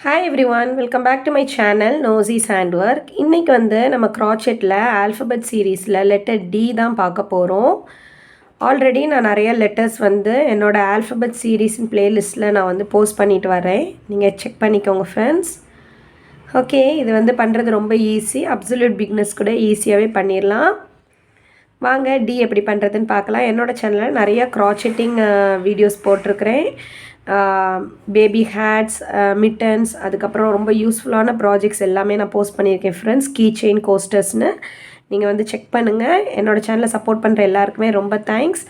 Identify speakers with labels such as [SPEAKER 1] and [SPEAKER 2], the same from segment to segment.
[SPEAKER 1] Hi everyone, welcome back to my channel நோசிஸ் hand work. இன்றைக்கி நம்ம க்ராச்செட்டில் ஆல்ஃபபெட் சீரீஸில் லெட்டர் டி தான் பார்க்க போகிறோம். ஆல்ரெடி நான் நிறைய லெட்டர்ஸ் என்னோடய ஆல்ஃபபெட் சீரீஸின் ப்ளேலிஸ்ட்டில் நான் போஸ்ட் பண்ணிட்டு வரேன். நீங்கள் செக் பண்ணிக்கோங்க ஃப்ரெண்ட்ஸ். ஓகே, இது பண்ணுறது ரொம்ப ஈஸி. அப்சல்யூட் பிக்னஸ் கூட ஈஸியாகவே பண்ணிடலாம். வாங்க டி எப்படி பண்ணுறதுன்னு பார்க்கலாம். என்னோடய சேனலில் நிறைய க்ராச்செட்டிங் வீடியோஸ் போட்டிருக்கிறேன். பேபி ஹேட்ஸ், மிட்டன்ஸ், அதுக்கப்புறம் ரொம்ப யூஸ்ஃபுல்லான ப்ராஜெக்ட்ஸ் எல்லாமே நான் போஸ்ட் பண்ணியிருக்கேன் ஃப்ரெண்ட்ஸ். கீ செயின் கோஸ்டர்ஸ்னு நீங்கள் செக் பண்ணுங்கள். என்னோடய சேனலை சப்போர்ட் பண்ணுற எல்லாருக்குமே ரொம்ப தேங்க்ஸ்.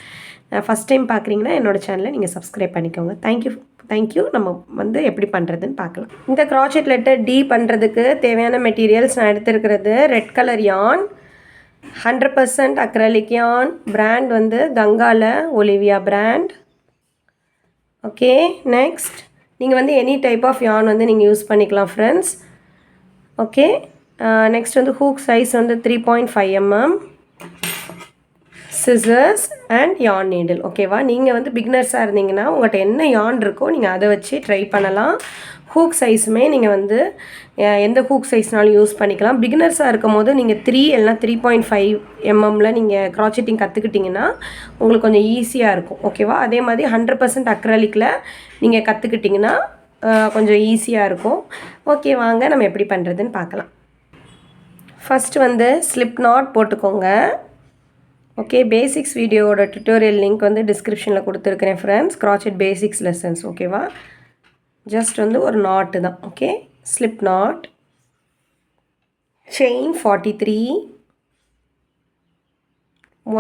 [SPEAKER 1] ஃபஸ்ட் டைம் பார்க்குறீங்கன்னா என்னோடய சேனலை நீங்கள் சப்ஸ்கிரைப் பண்ணிக்கோங்க. தேங்க்யூ. நம்ம எப்படி பண்ணுறதுன்னு பார்க்கலாம். இந்த க்ராச்செட் லெட்டர் டி பண்ணுறதுக்கு தேவையான மெட்டீரியல்ஸ் நான் எடுத்துருக்கிறது ரெட் கலர் யான், 100% அக்ரலிக் யான், பிராண்ட் கங்கால ஒலிவியா பிராண்ட். ஓகே, நெக்ஸ்ட் நீங்கள் எனி டைப் ஆஃப் யான் நீங்கள் யூஸ் பண்ணிக்கலாம் friends. Okay, next hook size 3.5 mm, scissors and yarn needle. ஓகேவா, நீங்கள் பிகினர்ஸாக இருந்தீங்கன்னா உங்கள்கிட்ட என்ன யான் இருக்கோ நீங்கள் அதை வச்சு ட்ரை பண்ணலாம். ஹூக் சைஸுமே நீங்கள் எந்த ஹூக் சைஸ்னாலும் யூஸ் பண்ணிக்கலாம். பிகினர்ஸாக இருக்கும் போது நீங்கள் 3 இல்லைனா 3.5 mm நீங்கள் க்ராச்செட்டிங் கற்றுக்கிட்டிங்கன்னா உங்களுக்கு கொஞ்சம் ஈஸியாக இருக்கும். ஓகேவா, அதே மாதிரி 100% அக்ரலிக்கில் நீங்கள் கற்றுக்கிட்டிங்கன்னா கொஞ்சம் ஈஸியாக இருக்கும். ஓகே, வாங்க நம்ம எப்படி பண்ணுறதுன்னு பார்க்கலாம். ஃபஸ்ட்டு ஸ்லிப் நாட் போட்டுக்கோங்க. ஓகே, பேசிக்ஸ் வீடியோவோட டுட்டோரியல் லிங்க் டிஸ்கிரிப்ஷனில் கொடுத்துருக்குறேன் ஃப்ரெண்ட்ஸ். Crochet basics lessons. ஓகேவா, ஜஸ்ட் ஒரு நாட்டு தான். Okay, slip not, chain 43,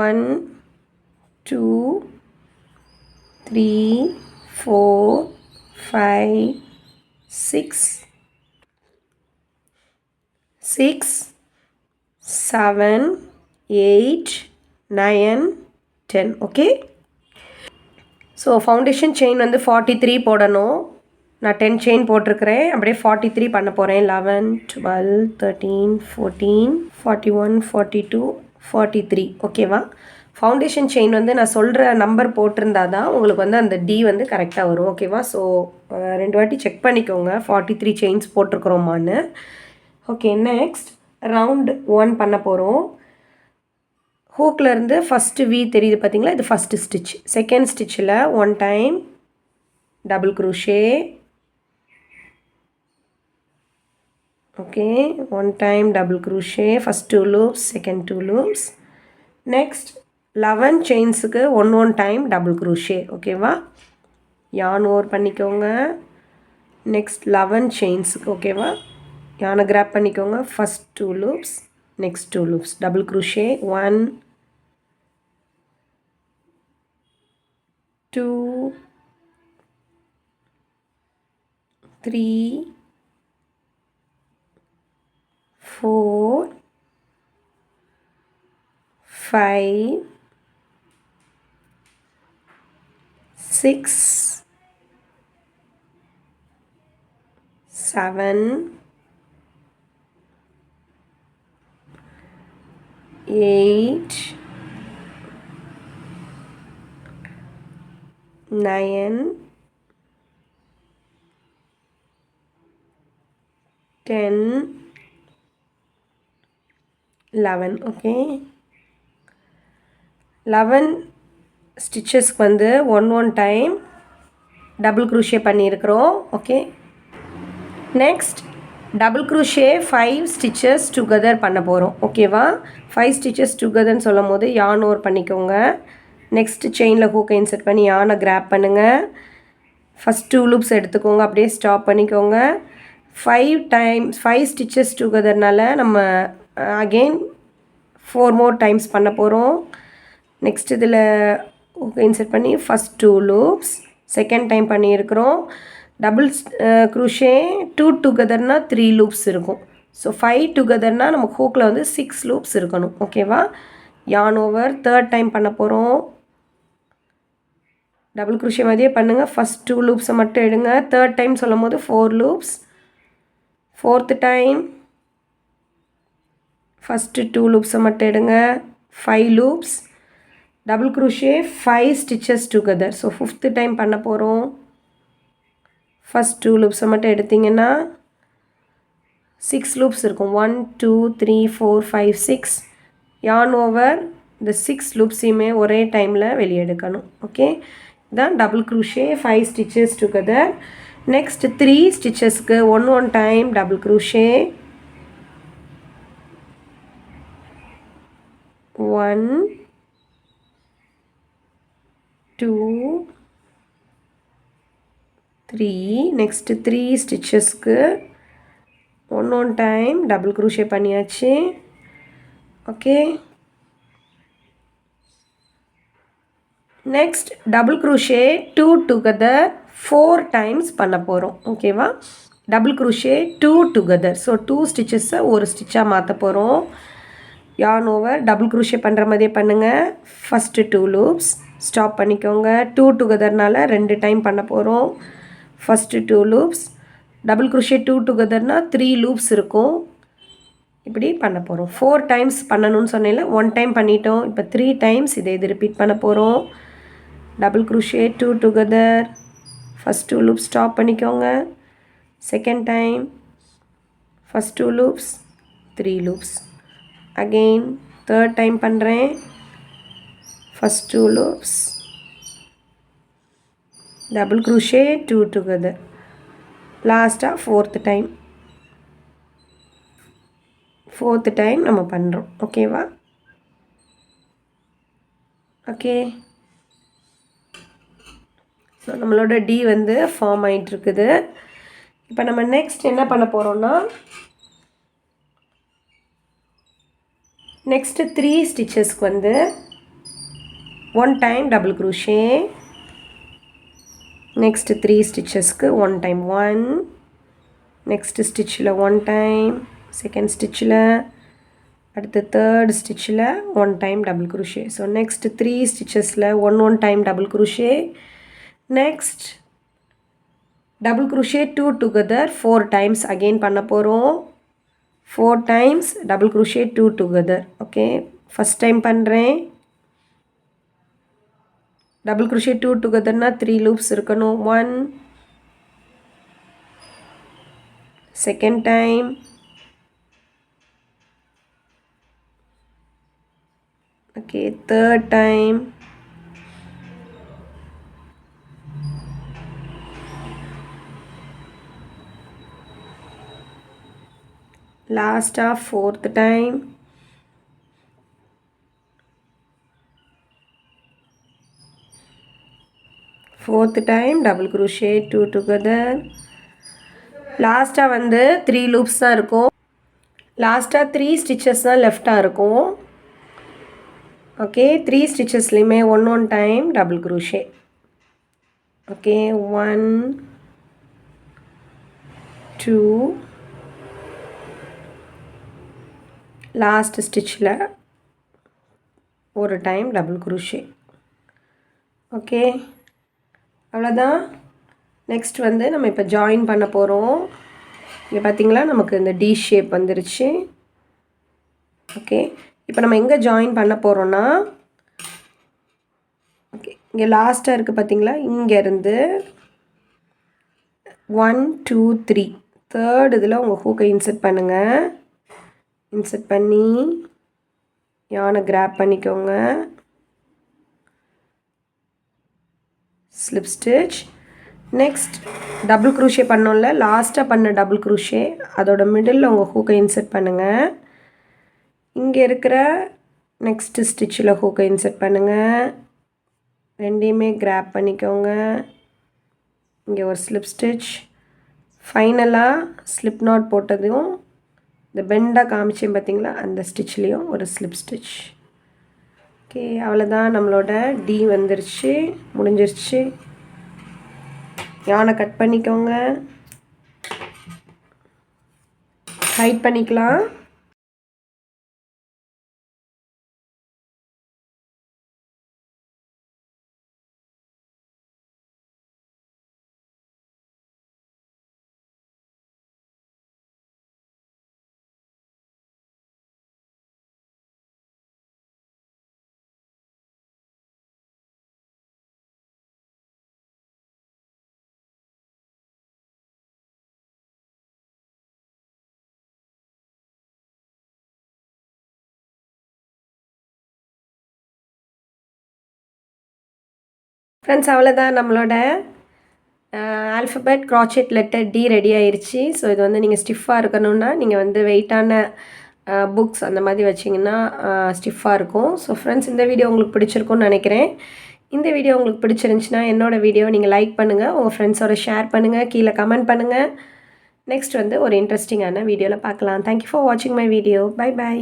[SPEAKER 1] 1 2 3 4 5 6 6 7 8 9 10. Okay, so foundation chain 43 போடணும். நான் 10 செயின் போட்டிருக்கிறேன். அப்படியே 43 பண்ண போகிறேன். 11 12 13 14 41 42 43. ஓகேவா, ஃபவுண்டேஷன் செயின் நான் சொல்கிற நம்பர் போட்டிருந்தா தான் உங்களுக்கு அந்த டி கரெக்டாக வரும். ஓகேவா, ஸோ 2 வாட்டி செக் பண்ணிக்கோங்க 43 செயின்ஸ் போட்டிருக்கிறோமான்னு. ஓகே, நெக்ஸ்ட் ரவுண்ட் 1 பண்ண போகிறோம். ஹூக்லேருந்து ஃபஸ்ட்டு வி தெரியுது பார்த்தீங்களா, இது ஃபஸ்ட்டு ஸ்டிச். செகண்ட் ஸ்டிச்சில் 1 time double crochet. Okay, 1 time double crochet, first 2 loops, second 2 loops. Next 11 செயின்ஸுக்கு 1 டைம் டபுள் க்ரூஷே. ஓகேவா, யான் ஓவர் பண்ணிக்கோங்க. நெக்ஸ்ட் 11 செயின்ஸுக்கு ஓகேவா, யானை கிராப் பண்ணிக்கோங்க. First 2 loops, next 2 loops, double crochet, 1 2 3 4 5 6 7 8 9 10 11. Okay, 11 ஸ்டிச்சஸ்க்கு 1 time double crochet பண்ணியிருக்கிறோம். Okay, next double crochet 5 stitches together பண்ண போகிறோம். ஓகேவா, 5 ஸ்டிச்சஸ் டுகெதர்னு சொல்லும் போது யான் ஓவர் பண்ணிக்கோங்க. நெக்ஸ்ட் செயினில் ஹூக்கை இன்சர்ட் பண்ணி யானை கிராப் பண்ணுங்கள். ஃபஸ்ட் 2 லூப்ஸ் எடுத்துக்கோங்க, அப்படியே ஸ்டாப் பண்ணிக்கோங்க. 5 ஸ்டிச்சஸ் டுகெதர்னால நம்ம அகெயின் 4 மோர் டைம்ஸ் பண்ண போகிறோம். நெக்ஸ்ட் இதில் ஹூக்கை இன்சர்ட் பண்ணி ஃபஸ்ட் 2 லூப்ஸ், செகண்ட் டைம் பண்ணியிருக்கிறோம். டபுள் க்ரூஷே 2 டுகெதர்னால் 3 லூப்ஸ் இருக்கும். ஸோ 5 டுகெதர்னால் நமக்கு ஹூக்கில் 6 லூப்ஸ் இருக்கணும். ஓகேவா, யான் ஓவர் தேர்ட் டைம் பண்ண போகிறோம். டபுள் க்ரூஷே மாதிரியே பண்ணுங்கள். ஃபஸ்ட் 2 லூப்ஸை மட்டும் எடுங்க. தேர்ட் டைம் சொல்லும் போது 4 லூப்ஸ். ஃபோர்த்து டைம் ஃபஸ்ட்டு 2 லூப்ஸை மட்டும் எடுங்க. 5 loops, double crochet 5 stitches together. So 5th time பண்ண போகிறோம். ஃபஸ்ட் 2 லூப்ஸை மட்டும் எடுத்திங்கன்னா 6 லூப்ஸ் இருக்கும். 1 2 3 4 5 6 yarn ஓவர் இந்த 6 லூப்ஸையுமே ஒரே டைமில் வெளியே எடுக்கணும். ஓகே, இதான் double crochet 5 stitches together. Next 3 ஸ்டிச்சஸ்க்கு one time double crochet 1 2 3. Next 3 ஸ்டிச்சஸ்க்கு ஒன் டைம் டபுள் க்ரூஷே பண்ணியாச்சு. Okay, next double crochet 2 together 4 times பண்ண போகிறோம். ஓகேவா, டபுள் க்ரூஷே 2 டுகெதர். ஸோ 2 ஸ்டிச்சஸை ஒரு ஸ்டிச்சாக மாற்ற போகிறோம். yarn ஓவர் டபுள் க்ரூஷே பண்ணுற மாதிரியே பண்ணுங்கள். ஃபஸ்ட்டு 2 லூப்ஸ் ஸ்டாப் பண்ணிக்கோங்க. 2 டுகெதர்னால 2 டைம் பண்ண போகிறோம். ஃபஸ்ட்டு 2 லூப்ஸ் டபுள் க்ரூஷே 2 டுகெதர்னால் 3 லூப்ஸ் இருக்கும். இப்படி பண்ண போகிறோம். 4 டைம்ஸ் பண்ணணும்னு சொன்னேன்ல, 1 டைம் பண்ணிட்டோம். இப்போ 3 டைம்ஸ் இதை இது ரிப்பீட் பண்ண போகிறோம். Double crochet 2 together. First 2 loops stop பண்ணிக்கோங்க. Second time first 2 loops 3 loops. Again third time பண்ணுறேன். ஃபஸ்ட் 2 லூப்ஸ் டபுள் க்ரூஷே 2 டுகெதர். லாஸ்ட்டாக ஃபோர்த் டைம் நம்ம பண்ணுறோம். ஓகேவா, ஓகே. ஸோ நம்மளோட டி வந்து ஃபார்ம் ஆகிட்டுருக்குது. இப்போ நம்ம நெக்ஸ்ட் என்ன பண்ண போகிறோம்னா, நெக்ஸ்ட்டு 3 ஸ்டிச்சஸ்க்கு வந்து one time double crochet. Next 3 ஸ்டிச்சஸ்க்கு ஒன் டைம் 1. நெக்ஸ்ட்டு ஸ்டிச்சில் ஒன் டைம், செகண்ட் ஸ்டிச்சில், அடுத்து தேர்ட் ஸ்டிச்சில் one time double crochet. So next 3 ஸ்டிச்சஸில் one time double crochet. Next double crochet 2 together 4 times again பண்ண போகிறோம். 4 times double crochet 2 together. Okay, first time பண்ணுறேன். டபுள் க்ரூஷே 2 டுகெதர்னால் 3 லூப்ஸ் இருக்கணும். 1. Second time, okay, third time, லாஸ்ட்டாக fourth time. Fourth time double crochet 2 together. லாஸ்ட்டாக வந்து 3 loops தான் இருக்கும். லாஸ்ட்டாக 3 ஸ்டிச்சஸ் தான் லெஃப்டாக இருக்கும். ஓகே, 3 ஸ்டிச்சஸ்லையுமே one time double crochet. Okay, 1 2 last ஸ்டிச்சில் ஒரு டைம் டபுள் க்ரூஷே. ஓகே, அவ்வளோதான். நெக்ஸ்ட் வந்து நம்ம இப்போ ஜாயின் பண்ண போகிறோம். இங்கே பார்த்திங்களா, நமக்கு இந்த டி ஷேப் வந்துருச்சு. ஓகே, இப்போ நம்ம எங்கே ஜாயின் பண்ண போகிறோன்னா, ஓகே, இங்கே லாஸ்ட்டாக இருக்குது பார்த்திங்களா, இங்கேருந்து 1 2 3 தேர்ட் இதில் உங்கள் ஹூக்கை இன்சர்ட் பண்ணுங்கள். இன்சர்ட் பண்ணி யானை கிராப் பண்ணிக்கோங்க. Slip stitch. Next double crochet பண்ணோம்ல, லாஸ்ட்டாக பண்ண டபுள் க்ரூஷே அதோட மிடில் உங்கள் ஹூக்கை இன்சர்ட் பண்ணுங்கள். இங்கே இருக்கிற நெக்ஸ்ட்டு ஸ்டிச்சில் ஹூக்கை இன்சர்ட் பண்ணுங்கள். ரெண்டையுமே கிராப் பண்ணிக்கோங்க. இங்கே ஒரு ஸ்லிப் ஸ்டிச். ஃபைனலாக ஸ்லிப் நாட் போட்டதும் இந்த பெண்டாக காமிச்சேன் பார்த்திங்களா, அந்த ஸ்டிச்லேயும் ஒரு ஸ்லிப் ஸ்டிச். ஓகே, அவ்வளோதான். நம்மளோட டி வந்துருச்சு, முடிஞ்சிருச்சு. யானை கட் பண்ணிக்கோங்க, ஹைட் பண்ணிக்கலாம். ஃப்ரெண்ட்ஸ் அவ்வளோதான் நம்மளோட alphabet crochet letter T ready ஆயிடுச்சு. ஸோ இது வந்து நீங்கள் ஸ்டிஃபாக இருக்கணும்னா நீங்கள் வந்து வெயிட்டான புக்ஸ் அந்த மாதிரி வச்சிங்கன்னா ஸ்டிஃபாக இருக்கும். ஸோ ஃப்ரெண்ட்ஸ் இந்த வீடியோ உங்களுக்கு பிடிச்சிருக்கும்னு நினைக்கிறேன். இந்த வீடியோ உங்களுக்கு பிடிச்சிருந்துச்சுன்னா என்னோடய வீடியோ நீங்கள் லைக் பண்ணுங்கள், உங்கள் ஃப்ரெண்ட்ஸோட ஷேர் பண்ணுங்கள், கீழே கமெண்ட் பண்ணுங்கள். நெக்ஸ்ட் வந்து ஒரு இன்ட்ரெஸ்டிங்கான வீடியோவில் பார்க்கலாம். தேங்க்யூ ஃபார் வாட்சிங் மை வீடியோ. Bye by.